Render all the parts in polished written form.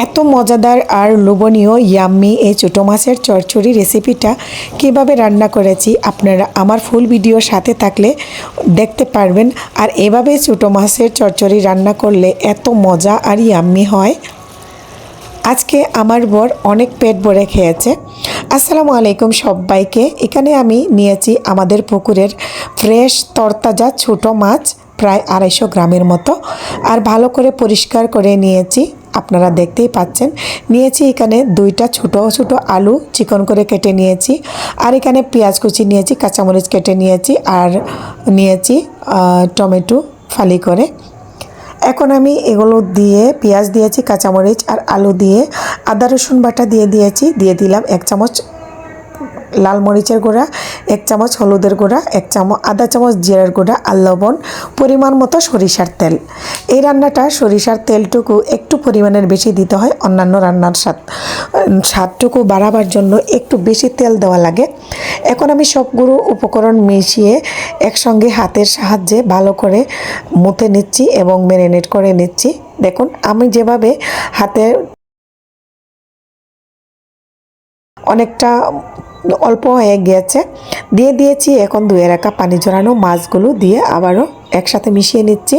এত মজাদার আর লোভনীয় ইয়াম্মি এই ছোটো মাছের চচ্চড়ি রেসিপিটা কিভাবে রান্না করেছি আপনারা আমার ফুল ভিডিওর সাথে থাকলে দেখতে পারবেন। আর এভাবে ছোটো মাছের চচ্চড়ি রান্না করলে এত মজা আর ইয়াম্মি হয়। আজকে আমার বর অনেক পেট ভরে খেয়েছে। আসসালামু আলাইকুম সবাইকে। এখানে আমি নিয়েছি আমাদের পুকুরের ফ্রেশ তরতাজা ছোটো মাছ প্রায় 250 গ্রামের মতো, আর ভালো করে পরিষ্কার করে নিয়েছি। আপনারা দেখতেই পাচ্ছেন। নিয়েছি এখানে 2টা ছোটো ছোটো আলু চিকন করে কেটে নিয়েছি, আর এখানে পেঁয়াজ কুচি নিয়েছি, কাঁচামরিচ কেটে নিয়েছি, আর নিয়েছি টমেটো ফালি করে। এখন আমি এগুলো দিয়ে পেঁয়াজ দিয়েছি, কাঁচামরিচ আর আলু দিয়ে আদা রসুন বাটা দিয়ে দিলাম 1 চামচ লাল মরিচের গুঁড়া, 1 চামচ হলুদের গুঁড়া, 1 চামচ আধা চামচ জিরার গুঁড়া আর লবণ, পরিমাণ মতো সরিষার তেল। এই রান্নাটা সরিষার তেলটুকু একটু পরিমাণের বেশি দিতে হয়, অন্যান্য রান্নার স্বাদটুকু বাড়াবার জন্য একটু বেশি তেল দেওয়া লাগে। এখন আমি সবগুলো উপকরণ মিশিয়ে একসঙ্গে হাতের সাহায্যে ভালো করে মুথে নিচ্ছি এবং ম্যারিনেট করে নিচ্ছি। দেখুন আমি যেভাবে হাতে অনেকটা অল্প হয়ে গিয়েছে, দিয়ে দিয়েছি। এখন ধুয়ে রাখা পানি ঝরানো মাছগুলো দিয়ে আবারও একসাথে মিশিয়ে নিচ্ছি।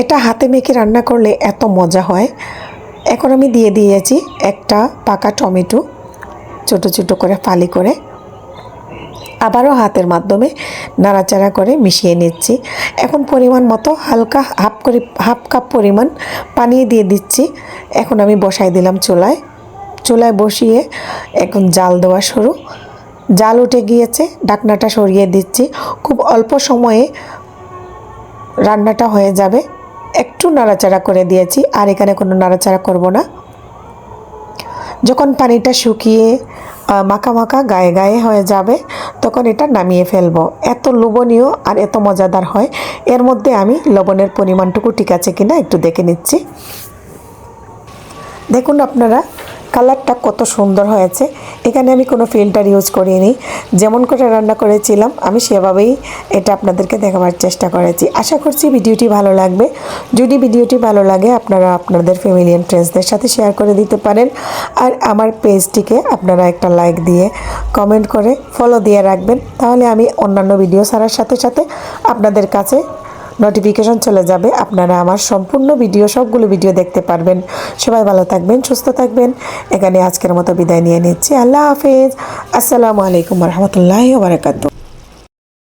এটা হাতে মেখে রান্না করলে এত মজা হয়। এখন আমি দিয়ে দিয়েছি একটা পাকা টমেটো ছোট ছোট করে ফালি করে, আবারও হাতের মাধ্যমে নাড়াচাড়া করে মিশিয়ে নিচ্ছি। এখন পরিমাণ মতো হালকা হাফ কাপ পরিমাণ পানি দিয়ে দিচ্ছি। এখন আমি বসাই দিলাম চুলায় বসিয়ে এখন জাল দেওয়া শুরু। জাল উঠে গিয়েছে, ঢাকনাটা সরিয়ে দিচ্ছি। খুব অল্প সময়ে রান্নাটা হয়ে যাবে। একটু নাড়াচাড়া করে দিয়েছি, আর এখানে কোনো নাড়াচাড়া করব না। যখন পানিটা শুকিয়ে মাখা মাখা গায়ে গায়ে হয়ে যাবে তখন এটা নামিয়ে ফেলবো। এত লোভনীয় আর এত মজাদার হয়। এর মধ্যে আমি লবণের পরিমাণটুকু ঠিক আছে কিনা একটু দেখে নিচ্ছি। দেখুন আপনারা কালারটা কত সুন্দর হয়েছে। এখানে আমি কোনো ফিল্টার ইউজ করিনি, যেমন করে রান্না করেছিলাম আমি সেভাবেই এটা আপনাদেরকে দেখাবার চেষ্টা করেছি। আশা করছি ভিডিওটি ভালো লাগবে। যদি ভিডিওটি ভালো লাগে আপনারা আপনাদের ফ্যামিলি অ্যান্ড ফ্রেন্ডসদের সাথে শেয়ার করে দিতে পারেন। আর আমার পেজটিকে আপনারা একটা লাইক দিয়ে কমেন্ট করে ফলো দিয়ে রাখবেন, তাহলে আমি অন্যান্য ভিডিও ছাড়ার সাথে সাথে আপনাদের কাছে নোটিফিকেশন চলে যাবে। আপনারা আমার সম্পূর্ণ সবগুলো ভিডিও দেখতে পারবেন। সবাই ভালো থাকবেন, সুস্থ থাকবেন। এখানে আজকের মতো বিদায় নিয়ে নিচ্ছি। আল্লাহ হাফেজ। আসসালামু আলাইকুম ওয়া রাহমাতুল্লাহি ওয়া বারাকাতুহু।